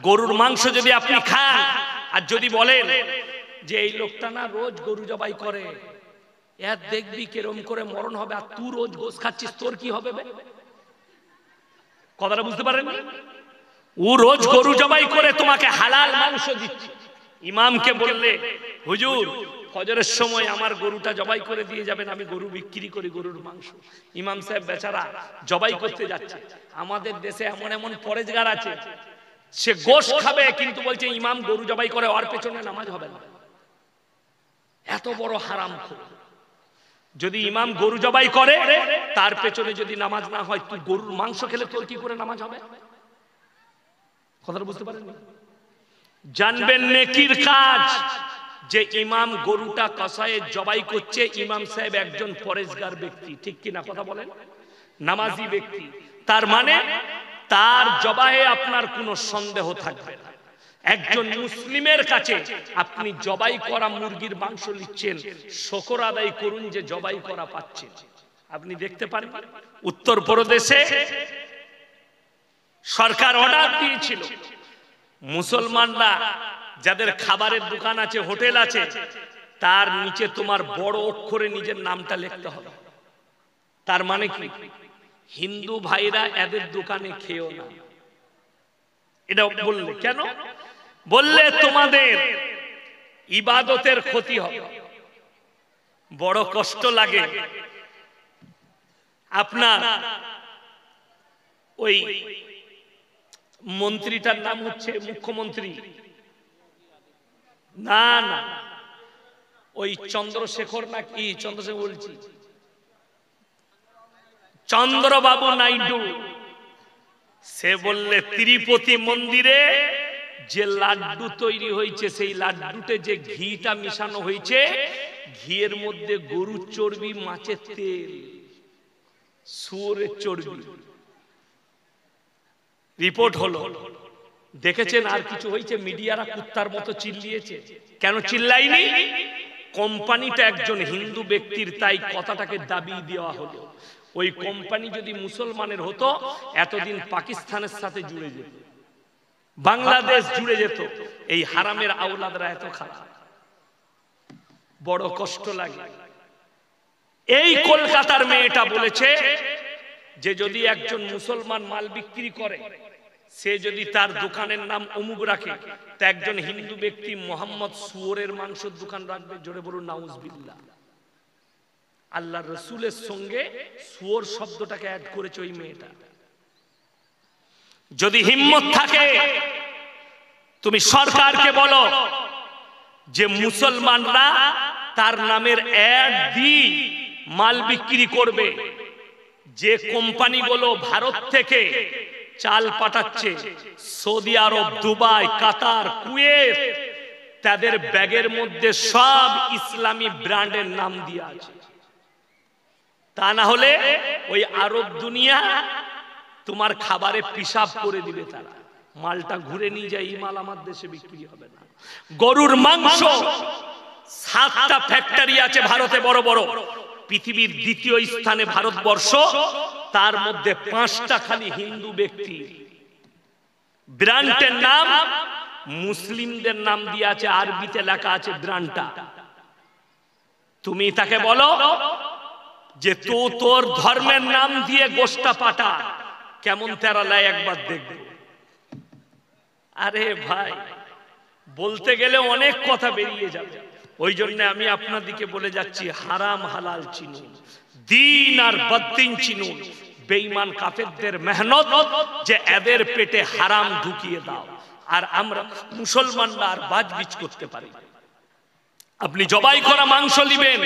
গরুর মাংস যদি আপনি খান আর যদি বলেন যে এই লোকটা না রোজ গরু জবাই করে, এর দেখবি কেরম করে মরণ হবে, আর তুই রোজ গোশ খাচ্ছিস, তোর কি হবে? কথাটা বুঝতে পারেন? ও রোজ গরু জবাই করে তোমাকে হালাল মাংস দিচ্ছে। ইমামকে বললে হুজুর ফজরের সময় আমার গরুটা জবাই করে দিয়ে যাবেন, আমি গরু বিক্রি করি গরুর মাংস। ইমাম সাহেব বেচারা জবাই করতে যাচ্ছে। আমাদের দেশে এমন এমন পরেজগার আছে, সে গোশত খাবে কিন্তু বলছে ইমাম গরু জবাই করে, ওর পেছনে নামাজ হবে না। এত বড় হারামখোর। যদি ইমাম গরু জবাই করে তার পেছনে যদি নামাজ না হয়, তুই গরুর মাংস খেলে তোর কি করে নামাজ হবে? কথাটা বুঝতে পারেন? জানবেন নেকির কাজ যে ইমাম গরুটা কসায়ে জবাই করছে, ইমাম সাহেব একজন পরেজগার ব্যক্তি, ঠিক কিনা কথা বলেন? নামাজি ব্যক্তি, তার মানে তার জবাহে আপনার কোনো সন্দেহ থাকবে না। একজন মুসলিমের কাছে আপনি জবাই করা মুরগির মাংস নিচ্ছেন, শুকর আদায় করুন যে জবাই করা পাচ্ছেন। আপনি দেখতে পারেন উত্তরপ্রদেশে সরকার অর্ডার দিয়েছিল মুসলমানরা যাদের খাবারের দোকান আছে, হোটেল আছে, তার নিচে তোমার বড় অক্ষরে নিজের নামটা লিখতে হবে। তার মানে কি? হিন্দু ভাইরা এদের দোকানে খেও না। এটা বললে কেন? বললে তোমাদের ইবাদতের ক্ষতি হবে। বড় কষ্ট লাগে। আপনার ওই মন্ত্রীটার নাম হচ্ছে মুখ্যমন্ত্রী, না না ওই চন্দ্রশেখর না কি, চন্দ্রশেখর বলছি, চন্দ্রবাবু নাইডু, সে বললে তিরুপতি মন্দিরে যে লাড্ডু তৈরি হয়েছে, সেই লাড্ডুতে যে ঘিটা মিশানো হয়েছে, ঘিয়ের মধ্যে গরুর চর্বি, মাছের তেল, শুয়োরের চর্বি। রিপোর্ট হলো, দেখেছেন? আর কিছু হয়েছে? মিডিয়ারা কুত্তার মতো চিল্লিয়েছে। কেন চিল্লাইনি? কোম্পানিটা একজন হিন্দু ব্যক্তির, তাই কথাটাকে দাবি দেওয়া হলো। ওই কোম্পানি যদি মুসলমানের হতো, এতদিন পাকিস্তানের সাথে জুড়ে যেত, বাংলাদেশ জুড়ে যেত। এই হারামের আওলাদরা এত খারাপ, বড় কষ্ট লাগে। এই কলকাতার মেয়েটা বলেছে যে যদি একজন মুসলমান মাল বিক্রি করে, সে যদি তার দোকানের নাম অমুক রাখে, তা একজন হিন্দু ব্যক্তি মোহাম্মদ শুয়োরের মাংসের দোকান রাখবে। জোরে বলুন নাউজুবিল্লাহ। আল্লাহ রসুলের সঙ্গে শুয়োর শব্দটাকে অ্যাড করেছে ওই মেয়েটা। যদি হিম্মত থাকে তুমি সরকারকে বলো যে মুসলমানরা তার নামের অ্যাড দিয়ে মাল বিক্রি করবে। যে কোম্পানিগুলো ভারত থেকে চাল পাঠাচ্ছে, সৌদি আরব, দুবাই, কাতার, কুয়েত, তাদের ব্যাগের মধ্যে সব ইসলামী ব্র্যান্ডের নাম দিয়ে আছে। তা না হলে ওই আরব দুনিয়া তোমার খাবারে পিশাব করে দিবে, তারা মালটা ঘুরে নিয়ে যায়, এই মাল আমার দেশে বিক্রি হবে না। গরুর মাংস 7টা ফ্যাক্টরি আছে ভারতে, বড় বড়। পৃথিবীর দ্বিতীয় স্থানে ভারতবর্ষ, তার মধ্যে 5টা খালি হিন্দু ব্যক্তি। ব্র্যান্ডের নাম মুসলিমদের নাম দিয়ে আছে, আরবিতে লেখা আছে ব্র্যান্ডটা। তুমি তাকে বলো যে তোর ধর্মের নাম দিয়ে গোশতটা পাঠা, কেমন তেরা লাই একবার দেখবে। আরে ভাই, বলতে গেলে অনেক কথা বেরিয়ে যাবে। ওই জন্য আমি আপনাদেরকে বলে যাচ্ছি, হারাম হালাল চিনুন, দিন আর বদ্দিন চিনুন। বেঈমান কাফেরদের মেহনত যে এদের পেটে হারাম ঢুকিয়ে দাও, আর আমরা মুসলমানরা আর বাজবিজ করতে পারি। আপনি জবাই করা মাংস নিবেন,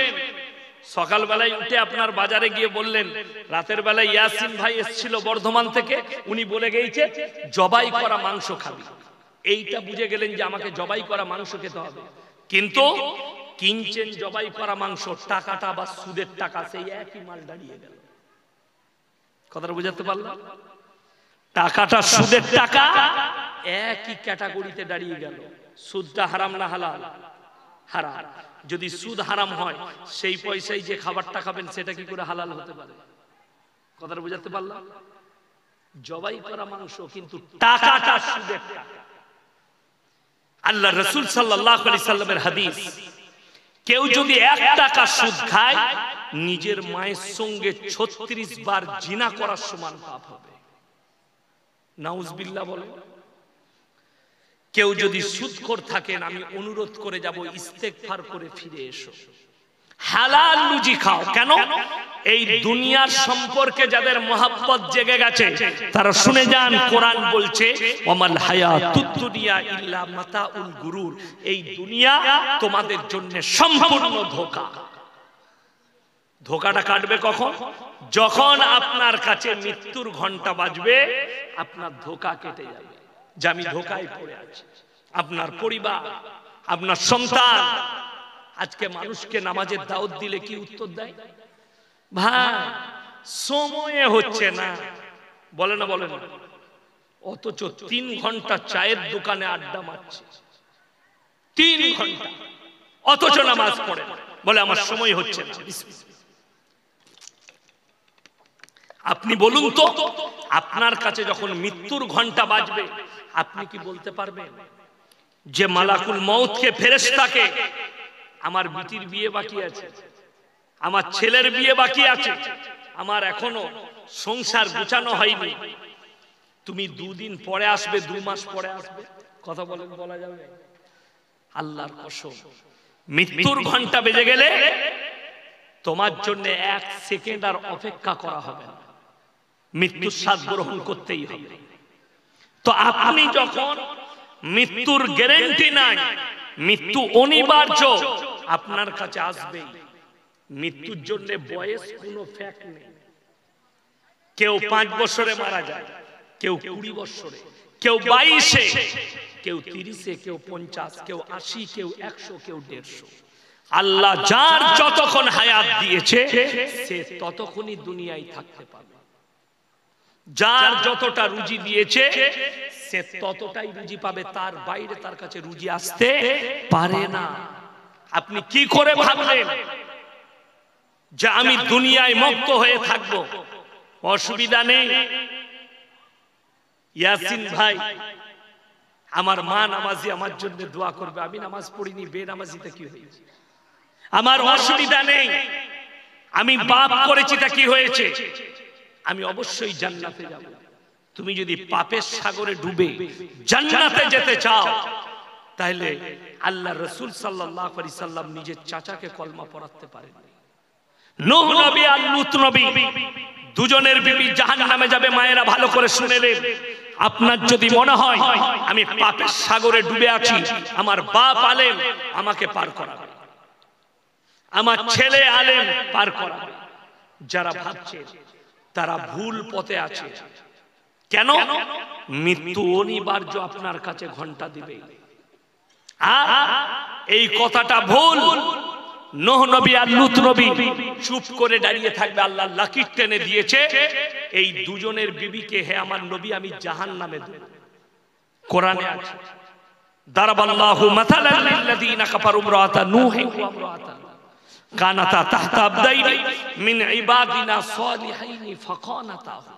সকালবেলায় উঠে আপনার বাজারে গিয়ে বললেন, রাতের বেলায় ইয়াসিন ভাই এসেছিল বর্ধমান থেকে, উনি বলে গেছে জবাই করা মাংস খাবি। এইটা বুঝে গেলেন যে আমাকে জবাই করা মাংস খেতে হবে। কিন্তু কিনছেন জবাই করা মাংস, টাকাটা বা সুদের টাকা সেই একই মাল দাঁড়িয়ে গেল। কথাটা বুঝাতে পারলাম? টাকাটা সুদের টাকা একই ক্যাটাগরিতে দাঁড়িয়ে গেল। সুদটা হারাম না হালাল? হারাম। যদি সুদ হারাম হয়, সেই পয়সায় যে খাবারটা খাবেন সেটা কি করে হালাল হতে পারে? কথাটা বুঝাতে পারলাম? জবাই করা মাংস কিন্তু টাকাটা সুদের টাকা। আল্লাহ রাসূল সাল্লাল্লাহু আলাইহি সাল্লামের হাদিস, কেউ যদি 1 টাকা সুদ খায় নিজের মায়ের সঙ্গে 36 বার জিনা করার সমান পাপ হবে। নাউজুবিল্লাহ বলে। কেউ যদি সুদখোর থাকেন, আমি অনুরোধ করে যাব ইস্তেগফার করে ফিরে এসো, হালাল রুজি খাও। কেন? এই দুনিয়ার সম্পর্কে যাদের মহব্বত জেগে গেছে তারা শুনে যান, কোরআন বলছে ওয়ামাল হায়াতুদ দুনিয়া ইল্লা মাতাউল গুরুর, এই দুনিয়া তোমাদের জন্য সম্পূর্ণ ধোঁকা। ধোঁকাটা কাটবে কখন? যখন আপনার কাছে মৃত্যুর ঘন্টা বাজবে, আপনার ধোঁকা কেটে যাবে যে আমি ধোঁকায় পড়ে আছি। আপনার পরিবার, আপনার সন্তান। আজকে মানুষকে নামাজের দাওয়াত দিলে কি উত্তর দেয়? ভাই সময়ে হচ্ছে না, বলে না বলে না। অথচ 3 ঘন্টা চায়ের দোকানে আড্ডা মারছে, 3 ঘন্টা, অথচ নামাজ পড়ে না, বলে আমার সময় হচ্ছে না। আপনি বলুন তো, আপনার কাছে যখন মৃত্যুর ঘন্টা বাজবে, আপনি কি বলতে পারবেন যে মালাকুল মউতকে, ফেরেশতাকে, আমার বিটির বিয়ে বাকি আছে, আমার ছেলের বিয়ে বাকি আছে, আমার এখনো সংসার গুছানো হয়নি, তুমি 2 দিন পরে আসবে, 2 মাস পরে আসবে? কথা বলেন, বলা যাবে? আল্লাহর কসম, মৃত্যুর ঘন্টা বেজে গেলে তোমার জন্য 1 সেকেন্ড আর অপেক্ষা করা হবে না, মৃত্যুর স্বাদ গ্রহণ করতেই হবে। তো আপনি যখন মৃত্যুর গ্যারান্টি নাই, মৃত্যু অনিবার্য আপনার কাছে আসবে, মৃত্যুর জন্য বয়স কোনো ফ্যাক্ট নেই। কেউ 5 বছরে মারা যায়, কেউ 20 বছরে, কেউ 22-এ, কেউ 30-এ, কেউ 50, কেউ 80, কেউ 100, কেউ 150। আল্লাহ যার যতক্ষণ হায়াত দিয়েছে সে ততক্ষণই দুনিয়ায় থাকতে পারবে। যার যতটা রুজি দিয়েছে সে ততটাই রুজি পাবে, তার বাইরে তার কাছে রুজি আসতে পারে না। আপনি কি করে ভাবলেন যে আমি দুনিয়ায় মুক্ত হয়ে থাকবো? অসুবিধা নেই। ইয়াসিন ভাই, আমার মা নামাজি, আমার জন্য দোয়া করবে। আমি নামাজ পড়িনি, বেনামাজিতে কি হয়েছে? আমার অসুবিধা নেই। আমি পাপ করেছি, তা কি হয়েছে? আমি অবশ্যই জান্নাতে যাব। তুমি যদি পাপের সাগরে ডুবে জান্নাতে যেতে চাও, তাহলে আল্লাহ রাসূল সাল্লাল্লাহু আলাইহি সাল্লাম নিজের চাচাকে কলমা পড়াতে পারেন। নূহ নবী আর লূত নবী দুজনের বিবি জাহান্নামে যাবে। মায়েরা ভালো করে শুনে নেন। আপনার যদি মনে হয় আমি পাপের সাগরে ডুবে আছি, আমার বাপ আলেম আমাকে পার করাবে, আমার ছেলে আলেম পার করাবে, যারা ভাবছে তারা ভুল পথে আছে। কেন? মৃত্যু অনিবার্য আপনার কাছে ঘন্টা দিবে। আর এই কথাটা ভুল। নূহ নবী আর লূত নবী চুপ করে দাঁড়িয়ে থাকবে। আল্লাহ লাকির টেনে দিয়েছে এই দুজনের বিবিকে, হে আমার নবী আমি জাহান্নামে দেব। কোরআনে আছে, দারাবাল্লাহু মাসালান লিল্লাযীনা কাফারু ইমরাআতা নূহিন ওয়া ইমরাআতা কানাতা তাহতা আবদাইনি মিন ইবাদিনা সালিহাইনি ফাখানাতাহু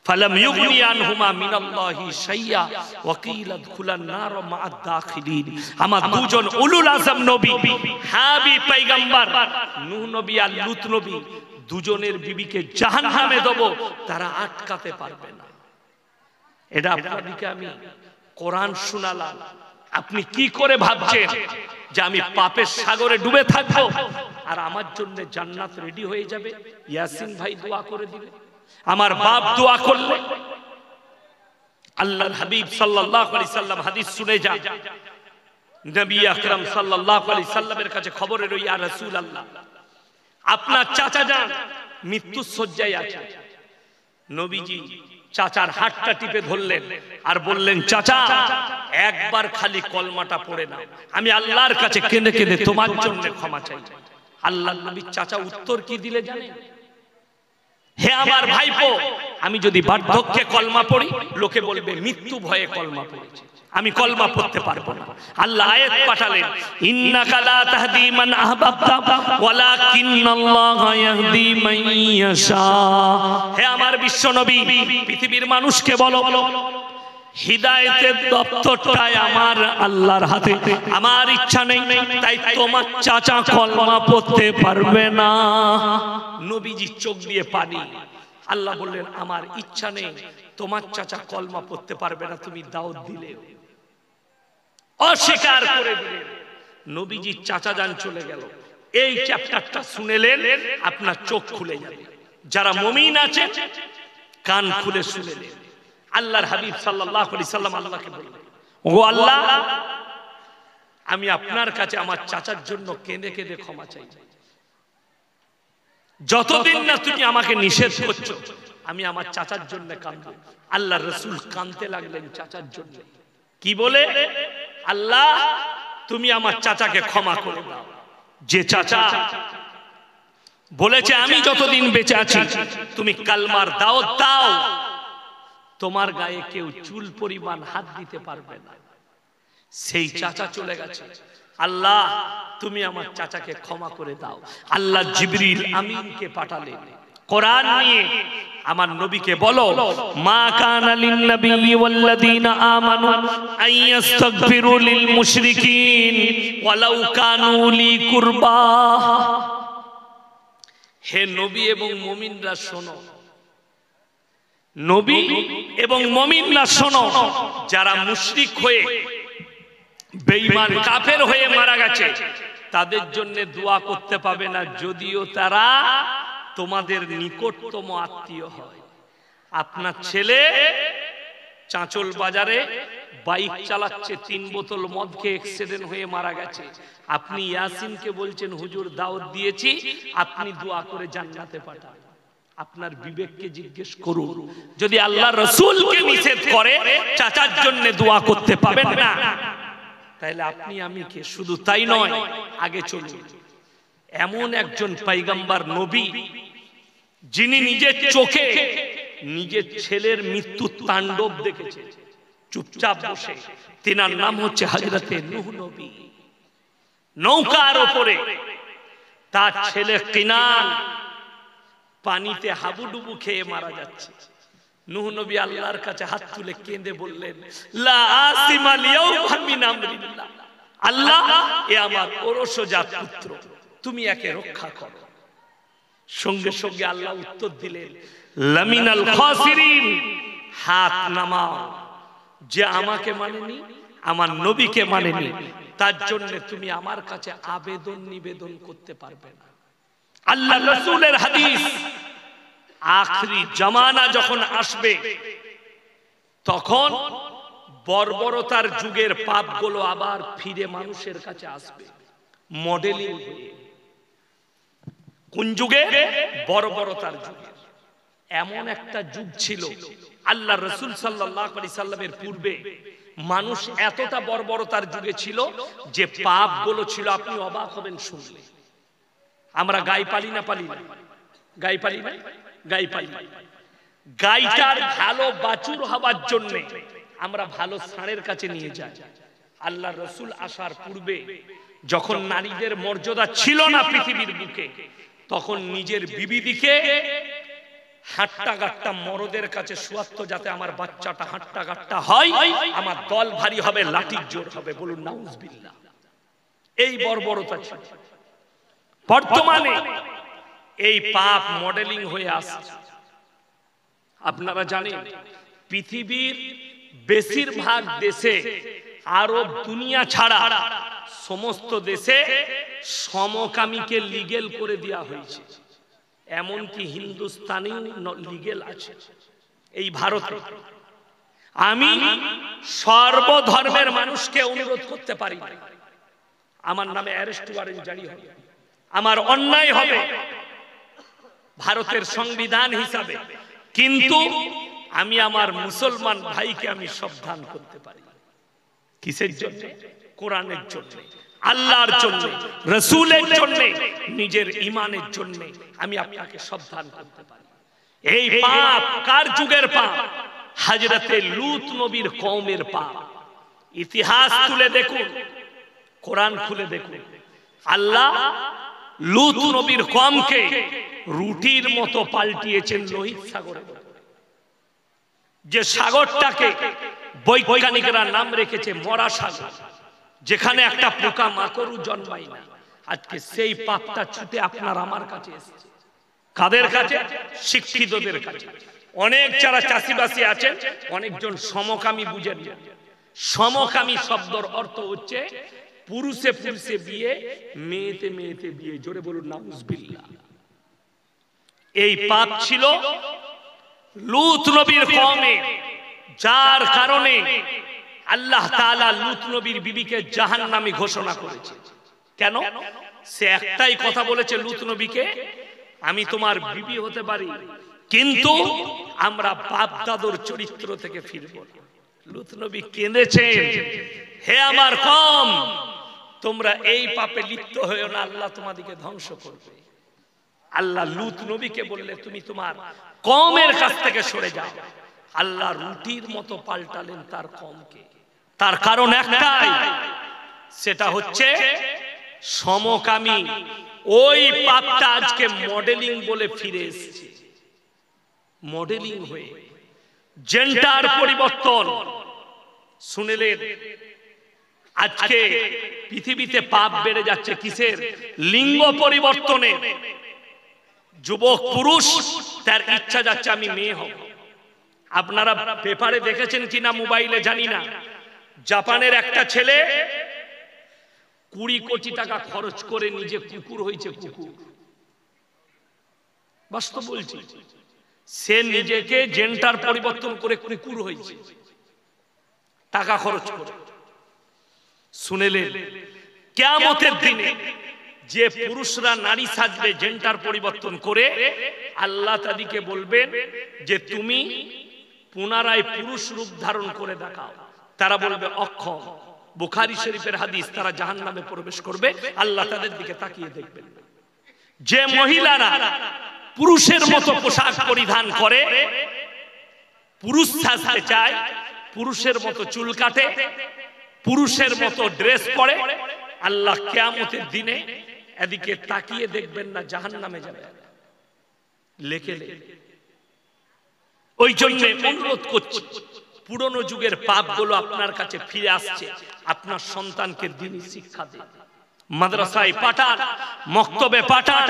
ফালাম ইউগনি আনহুমা মিনাল্লাহি শাইয়া ওয়া কিলা দুখুলান নার মা'আদ দাখিলিন। আমার দুজন উলুল আযম নবী, হাবিব পয়গম্বর নূহ নবী আর লূত নবী দুজনের বিবিকে জাহান্নামে দেব, তারা আটকাতে পারবে না। এটা আপনাদেরকে আমি কোরআন শোনালাম। আপনি কি করে ভাবছেন যে আমি পাপের সাগরে ডুবে থাকবো আর আমার জন্য জান্নাত রেডি হয়ে যাবে? ইয়াসিন ভাই দোয়া করে দিবে, আমার বাপ দোয়া করলে। আল্লাহর হাবিব সাল্লাল্লাহু আলাইহি সাল্লাম হাদিস শুনে যান, নবী আকরাম সাল্লাল্লাহু আলাইহি সাল্লামের কাছে খবর এলো, ইয়া রাসূলুল্লাহ, আপনার চাচা যান মৃত্যুর শয্যায় আছে। নবীজি চাচার হাতটা টিপে ধরলেন আর বললেন, চাচা একবার খালি কলমাটা পড়ে নাও, আমি আল্লাহর কাছে কেঁদে কেঁদে তোমার জন্য ক্ষমা চাই। আল্লাহর নবী চাচা উত্তর কি দিলে জানেন? হে আমার ভাইপো, আমি যদি বার্ধক্যে কলমা পড়ি লোকে বলবে মৃত্যু ভয়ে কলমা পড়েছে, আমি কলমা পড়তে পারবো না। আল্লাহ আয়াত পাঠালেন, ইন্নাকা লা তাহদি মান আহবাবতা ওয়ালাকিন্নাল্লাহা ইয়াহদি মান ইয়াশা। হে আমার বিশ্ব নবী, পৃথিবীর মানুষকে বলো হিদায়াতের দপ্তরটাই আমার আল্লাহর হাতে, আমার ইচ্ছা নেই তাই তোমার চাচা কলমা পড়তে পারবে না। নবীজি চোখ দিয়ে পানি। আল্লাহ বললেন আমার ইচ্ছা নেই, তোমার চাচা কলমা পড়তে পারবে না, তুমি দাওয়াত দিলে। অস্বীকার করে দিলেন। নবীজির চাচা যান চলে গেল। এই চ্যাপ্টারটা শুনেলেন, আপনার চোখ খুলে যাবে। যারা মুমিন আছে কান খুলে শুনেলেন। আল্লাহর হাবিব সাল্লাল্লাহু আলাইহি সাল্লাম আল্লাহকে বললেন, ও আল্লাহ, আমি আপনার কাছে আমার চাচার জন্য কেঁদে কেঁদে ক্ষমা চাই। যতদিন না তুমি আমাকে নিষেধ করছো আমি আমার চাচার জন্য কাঁদবো। আল্লাহ রাসূল কাঁদতে লাগলেন চাচার জন্য। কি বলে? আল্লাহ, তুমি আমার চাচাকে ক্ষমা করে দাও। যে চাচা বলেছে আমি যতদিন বেঁচে আছি তুমি কালমার দাওয়াত দাও, তোমার গায়ে কেউ চুল পরিমাণ হাত দিতে পারবে না, সেই চাচা চলে গেছে। আল্লাহ, তুমি আমার চাচাকে ক্ষমা করে দাও। আল্লাহ জিবরিল আমিনকে পাঠালেন কোরআন নিয়ে। আমার নবীকে বলো, মা কানা লিন নবী ওয়াল্লাযীনা আমানু আইয়াস্তাগফিরু লিল মুশরিকিন ওয়ালাউ কানু লি কুরবা। হে নবী এবং মুমিনরা শোনো, নবী এবং মুমিনরা শোনো, যারা মুশরিক হয়ে বেঈমান কাফের হয়ে মারা গেছে তাদের জন্য দোয়া করতে পাবে না, যদিও তারা তোমাদের নিকটতম আত্মীয় হয়। আপনার ছেলে চাঁচল বাজারে বাইক চালাচ্ছে, 3 বোতল মদ খেয়ে অ্যাক্সিডেন্ট হয়ে মারা গেছে, আপনি ইয়াসিনকে বলছেন হুজুর দাওয়াত দিয়েছি, আপনি দোয়া করে জান্নাতে পাঠান। আপনার বিবেককে জিজ্ঞেস করুন, যদি আল্লাহ রাসূলকে নিষেধ করে চাচার জন্য দোয়া করতে পাবেন না, তাহলে আপনি আমি কে? শুধু তাই নয়, আগে চলুন। এমন একজন পয়গম্বর নবী যিনি নিজের চোখে নিজের ছেলের মৃত্যু তাণ্ডব দেখেছে চুপচাপ বসে, তিনার নাম হচ্ছে হযরতে নূহ নবী। নৌকার উপরে তার ছেলে কিনান পানিতে হাবুডুবু খেয়ে মারা যাচ্ছে। নূহ নবী আল্লাহর কাছে হাত তুলে কেঁদে বললেন, লা আসিমা লিয়াউমা মিন আমরিল্লাহ, আল্লাহ, এ আমার ওরসজাত পুত্র, তুমি একে রক্ষা করো। সঙ্গে সঙ্গে আল্লাহ উত্তর দিলেন, লামিনাল খাসিরিন, হাত নামাও। যে আমাকে মানেনি, আমার নবীকে মানেনি, তার জন্য তুমি আমার কাছে আবেদন নিবেদন করতে পারবে না। আল্লাহ রাসূলের হাদিস, আখরি জামানা যখন আসবে তখন বর্বরতার যুগের পাপগুলো আবার ফিরে মানুষের কাছে আসবে মডেলিং হয়ে। কোন যুগে? বর্বরতার যুগে। এমন একটা যুগ ছিল আল্লাহ রাসূল সাল্লাল্লাহু আলাইহি সাল্লামের পূর্বে মানুষ এতটা বর্বরতার যুগে ছিল যে পাপগুলো ছিল, আপনি অবাক হবেন শুনলে। আমরা গাই পালি না, পালি না? গাই পালি না? গাই পালি। গাইটার ভালো বাছুর হবার জন্য আমরা ভালো ষাঁড়ের কাছে নিয়ে যাই। আল্লাহ রাসূল আসার পূর্বে যখন নারীদের মর্যাদা ছিল না পৃথিবীর বুকে, তখন নিজের বিবিদিকে হাট্টা গাট্টা মরদের কাছে শোয়াতো, যাতে আমার বাচ্চাটা হাট্টা গাট্টা হয়, আমার দল ভারী হবে, লাঠির জোর হবে। বলুন নাউজুবিল্লাহ। এই বর্বরতা ছিল। বর্তমানে এই পাপ মডেলিং হয়ে আসছে। আপনারা জানেন পৃথিবীর বেশিরভাগ দেশে, আরব দুনিয়া ছাড়া সমস্ত দেশে সমকামীকে লিগেল করে দেওয়া হয়েছে। এমনকি হিন্দুস্তানেও লিগেল আছে। এই ভারতে আমি সর্বধর্মের মানুষকে অনুরোধ করতে পারি, আমার নামে অ্যারেস্ট ওয়ারেন্ট জারি হবে, আমার অন্যায় হবে ভারতের সংবিধান হিসাবে, কিন্তু আমি আমার মুসলমান ভাইকে আমি সাবধান করতে পারি। কিসের জন্য? কোরআনের জন্য, আল্লাহর জন্য, রাসূলের জন্য, নিজের ঈমানের জন্য আমি আপনাকে সাবধান করতে পারি। এই পাপ কার যুগের পাপ? হযরতে লূত নবীর কওমের পাপ। ইতিহাস তুলে দেখুন, কোরআন খুলে দেখুন। আল্লাহ লূত নবীর কওমকে রুটির মতো পাল্টিয়েছেন লোহিত সাগরে। যে সাগরটাকে বৈজ্ঞানিকরা নাম রেখেছে মরা সাগর, যেখানে একটা পোকা মাকড়ও জন্মায় না। আজকে সেই পাপটা ছুটে আপনার আমার কাছে এসেছে। কাদের কাছে? শিক্ষিতদের কাছে। অনেক যারা চাষিবাসী আছেন, অনেকজন সমকামী বুঝেন। সমকামী শব্দের অর্থ হচ্ছে পুরুষে পুরুষে বিয়ে, মেয়েতে মেয়েতে বিয়ে। জোরে বলুন নাউজুবিল্লাহ। এই পাপ ছিল লূত নবীর কওমে, যার কারণে আল্লাহ তাআলা লূত নবীর বিবিকে জাহান্নামী ঘোষণা করেছে। কেন? সে একটাই কথা বলেছে লূত নবীকে, আমি তোমার বিবি হতে পারি, কিন্তু আমরা বাপ দাদুর চরিত্র থেকে ফিরব না। লূত নবী কেঁদেছেন, হে আমার কওম, তোমরা এই পাপে লিপ্ত হয়েও না, আল্লাহ তোমাদেরকে ধ্বংস করবে। আল্লাহ লূত নবীকে বললে তুমি তোমার কওমের কাছ থেকে সরে যাও। আল্লাহ রুটির মতো পাল্টালেন তার কওমকে। তার কারণ একটাই, সেটা হচ্ছে সমকামী। ওই পাপটা আজকে মডেলিং বলে ফিরে এসেছে। মডেলিং হয়ে জেন্ডার পরিবর্তন শুনলেন। আজকে পৃথিবীতে পাপ বেড়ে যাচ্ছে কিসের? লিঙ্গ পরিবর্তনে। যুবক পুরুষ তার ইচ্ছা যাচ্ছে আমি মেয়ে হব। আপনারা পেপারে দেখেছেন কিনা মোবাইলে জানি না, জাপানের একটা ছেলে 20 কোটি টাকা খরচ করে নিজে কুকুর হয়েছে। কুকুর, বাস্তব বলছি, সে নিজেকে জেন্ডার পরিবর্তন করে কুকুর হয়েছে টাকা খরচ করে। শুনেলেন, কিয়ামতের দিনে যে পুরুষরা নারী সাজবে জেন্ডার পরিবর্তন করে, আল্লাহ তাদেরকে বলবেন যে তুমি পুনরায় পুরুষ রূপ ধারণ করে দেখাও। তারা বলবে অক্ষম। বুখারী শরীফের হাদিস, তারা জাহান্নামে প্রবেশ করবে। আল্লাহ তাদের দিকে তাকিয়ে দেখবেন। যে মহিলারা পুরুষের মতো পোশাক পরিধান করে, পুরুষ সাজতে চায়, পুরুষের মতো চুল কাটে, পুরুষের মতো ড্রেস পরে, আল্লাহ কিয়ামতের দিনে এদিকে তাকিয়ে দেখবেন না, জাহান্নামে যাবে। লেখে ওই জন্য অনুরোধ করছি, পুরনো যুগের পাপগুলো আপনার কাছে ফিরে আসছে। আপনার সন্তানকে দ্বীনি শিক্ষা দিন, মাদ্রাসায় পাঠান, মক্তবে পাঠান।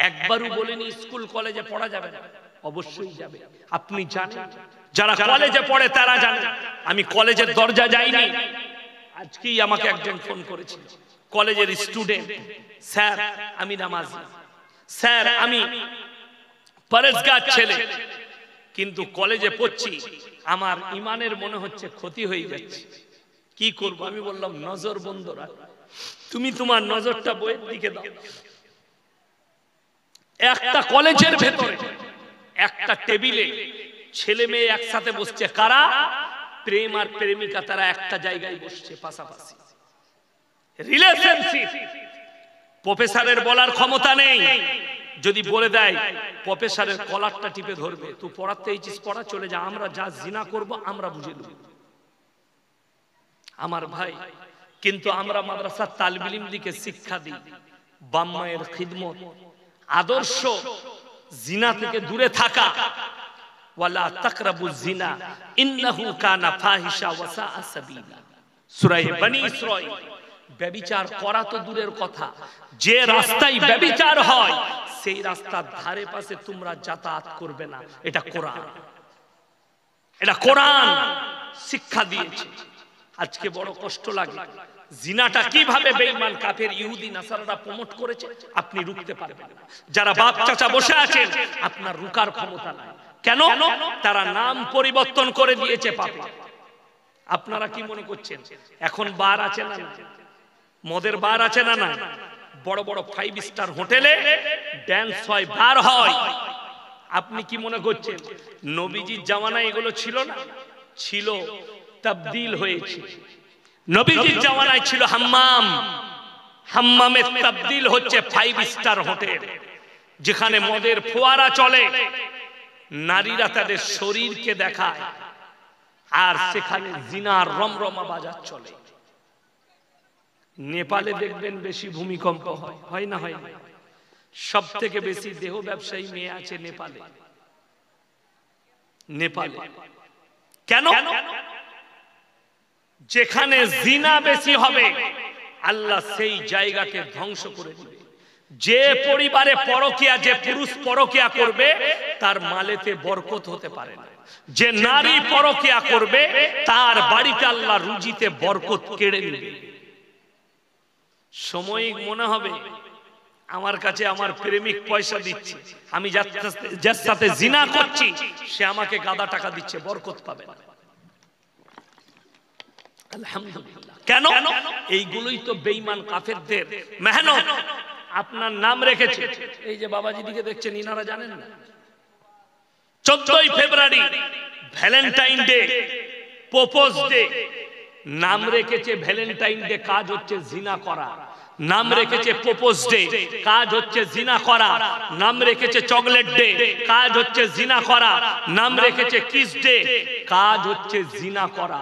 একবারও বলিনি স্কুল কলেজে পড়া যাবে না, অবশ্যই যাবে। আপনি জানেন, যারা কলেজে পড়ে তারা জানেন। আমি কলেজের দরজা যাইনি, আজকেই আমাকে একজন ফোন করেছিল, কলেজের স্টুডেন্ট। স্যার আমি নামাজি, স্যার আমি পরেজগার ছেলে, কিন্তু কলেজে পড়ছি, আমার ইমানের মনে হচ্ছে ক্ষতি হয়ে যাচ্ছে, কি করব? আমি বললাম নজর বন্ধ রাখ, তুমি তোমার নজরটা বইয়ের দিকে দাও। একটা কলেজের ভেতরে একটা টেবিলে ছেলে মেয়ে একসাথে বসছে। কারা? প্রেম আর প্রেমিকা, তারা একটা জায়গায় বসছে পাশাপাশি, রিলেশনশিপ। প্রফেসরের বলার ক্ষমতা নেই, যদি বলে দেয় প্রফেসরের কলারটা টিপে ধরবে, তুই পড়াতে এইছিস পড়া, চলে যা, আমরা যা জিনা করব আমরা বুঝে নেব। আমার ভাই, কিন্তু আমরা মাদ্রাসার তালিব ইলম দিকে শিক্ষা দিই, বাম্মায়ের খিদমত, আদর্শ, জিনা থেকে দূরে থাকা। ওয়ালা তাকরাবুজ জিনা ইন্নাহু কানা ফাহিশা ওয়া সাআ সাবিলা। সূরা বনী ইসরাঈল। ব্যভিচার করা তো দূরের কথা, যে রাস্তায় ব্যভিচার হয় সেই রাস্তার ধারে পাশে তোমরা যাতায়াত করবে না। এটা কোরআন, এটা কোরআন শিক্ষা দিয়েছে। আজকে বড় কষ্ট লাগে, জিনাটা কিভাবে বেঈমান কাফের ইহুদি নাসারারা প্রমোট করেছে, আপনি রুখতে পারবেন না। যারা বাপ চাচা বসে আছেন, আপনার রুকার ক্ষমতা নাই। কেন? তারা নাম পরিবর্তন করে দিয়েছে পাপে। আপনারা কি মনে করছেন এখন বার আছে না? মদের বার আছে না? না। বড় বড় 5 স্টার হোটেলে ড্যান্স হয়, বার হয়। আপনি কি মনে করছেন নবীজির জামানায় এগুলো ছিল না? ছিল, তাবদীল হয়েছে। নবীজির জামানায় ছিল হাম্মাম, হাম্মামে তাবদীল হচ্ছে 5 স্টার হোটেল, যেখানে মদের ফোয়ারা চলে, নারীরা তাদের শরীরকে দেখায়, আর সেখানে জিনার রমরমা বাজার চলে। নেপালে দেখবেন বেশি ভূমিকম্প হয়, হয় না? হয় না? সব থেকে বেশি দেহ ব্যবসায়ী মেয়ে আছে নেপালে। নেপালে কেন? যেখানে জিনা বেশি হবে আল্লাহ সেই জায়গাকে ধ্বংস করে দিবে। যে পরিবারে পরকিয়া, যে পুরুষ পরকিয়া করবে তার মালেতে বরকত হতে পারে না। যে নারী পরকিয়া করবে তার বাড়িতে আল্লাহ রুজিতে বরকত কেড়ে নেবে। সাময়িক মনে হবে আমার কাছে আমার প্রেমিক পয়সা দিচ্ছে, আমি যার সাথে জিনা করছি সে আমাকে গাদা টাকা দিচ্ছে, বরকত পাবে না। আলহামদুলিল্লাহ। কেন? এইগুলোই তো বেঈমান কাফেরদের মেহনত। আপনার নাম রেখেছে, এই যে বাবাজি দিকে দেখছেন, ইনারা জানেন না 14ই ফেব্রুয়ারি ভ্যালেন্টাইন ডে, প্রপোজ ডে, নাম রেখেছে ভ্যালেন্টাইন ডে, কাজ হচ্ছে জিনা করা। নাম রেখেছে প্রপোজ ডে, কাজ হচ্ছে জিনা করা। নাম রেখেছে চকলেট ডে, কাজ হচ্ছে জিনা করা। নাম রেখেছে কিস ডে, কাজ হচ্ছে জিনা করা।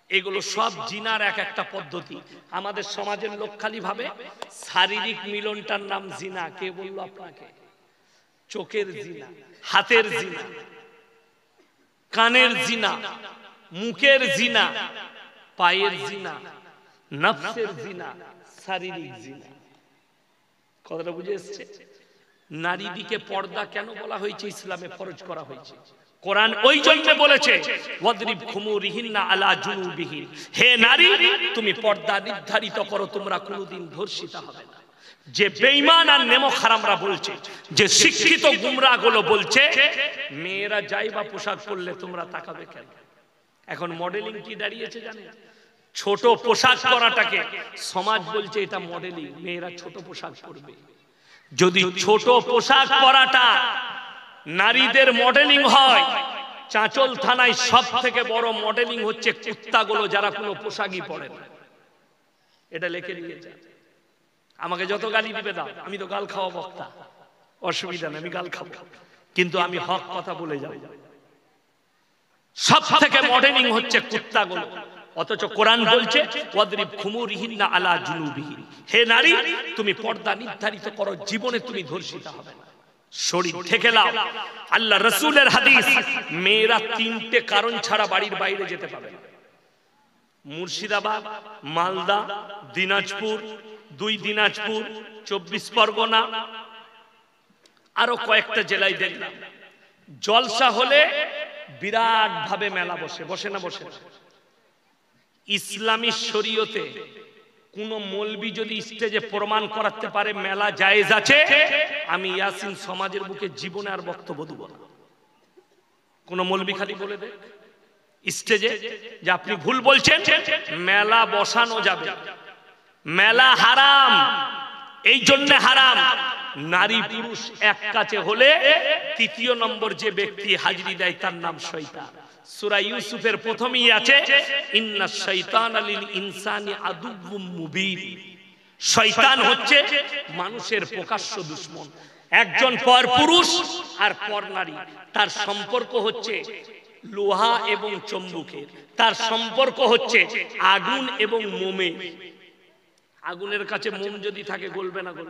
এগুলো সব জিনার এক একটা পদ্ধতি। আমাদের সমাজের লোক খালি ভাবে শারীরিক মিলনটার নাম জিনা। কে বললো আপনাকে? চোখের জিনা, হাতের জিনা, কানের জিনা, মুখের জিনা, পায়ের জিনা, নফসের জিনা, শারীরিক জিনা। কথাটা বুঝে এসছে? নারীদিকে পর্দা কেন বলা হয়েছে? ইসলামে ফরজ করা হয়েছে। কোরআন ওই জন্য বলেছে ওয়াদরিব খুমুরিহিন্না আলা জুনুবিহিন, হে নারী তুমি পর্দা নির্ধারিত করো, তোমরা কোনোদিন ধর্ষিতা হবে না। যে বেঈমান আর নেমো খারামরা বলছে, যে শিক্ষিত গুমরা গুলো বলছে মেয়েরা যাইবা পোশাক পরলে তোমরা তাকাবে কেন? এখন মডেলিং কি দাঁড়িয়েছে জানেন? ছোট পোশাক পরাটাকে সমাজ বলছে এটা মডেলিং, মেয়েরা ছোট পোশাক পরবে। যদি ছোট পোশাক পরাটা নারীদের মডেলিং হয়, চাঁচল থানায় সব থেকে বড় মডেলিং হচ্ছে কুত্তাগুলো যারা কোনো পোশাকই পরে না। এটা লিখে নিয়ে যান। আমাকে যত গালি দিবে দাও, আমি তো গাল খাওয়া বক্তা, অসুবিধা নেই, আমি গাল খাবো, কিন্তু আমি হক কথা বলে যাব। সব থেকে মডেলিং হচ্ছে কুত্তাগুলো, অথচ কোরআন বলছে ওয়াদরিব খুমুরিহিন্না আলা জুনুবিহিন, হে নারী তুমি পর্দা নির্ধারিত করো, জীবনে তুমি ধর্ষিতা হবে না, শরীর ঢেকে নাও। আল্লাহ রাসূলের হাদিস, মেয়েরা 3টে কারণ ছাড়া বাড়ির বাইরে যেতে পাবে না। মুর্শিদাবাদ, মালদা, দিনাজপুর, 2 দিনাজপুর, 24 পরগনা, আরো কয়েকটা জেলায় দেখলাম জলসা হলে বিরাট ভাবে মেলা বসে, বসে না? বসে। ইসলামী শরীয়তে কোন মৌলবি যদি স্টেজে প্রমাণ করাতে পারে মেলা জায়েজ আছে, আমি ইয়াসিন সমাজের বুকে জীবনে আর বক্তব্য দেব না। কোন মৌলবি খালি বলে দে স্টেজে যে আপনি ভুল বলছেন, মেলা বসানো যাবে, মেলা হারাম। এই জন্য হারাম, নারী পুরুষ এক কাছে হলে 3য় নম্বর যে ব্যক্তি হাজিরি দেয় তার নাম শয়তান। সূরা ইউসুফের প্রথমেই আছে ইন্নাশ শাইতানা লিল ইনসানি আদুউম মুবিন। শয়তান হচ্ছে মানুষের প্রকাশ্য দুশমন। একজন পর পুরুষ আর পর নারী, তার সম্পর্ক হচ্ছে লোহা এবং চুম্বকের, তার সম্পর্ক হচ্ছে আগুন এবং মোমে। আগুনের কাছে মোম যদি থাকে গলবে না? গলবে।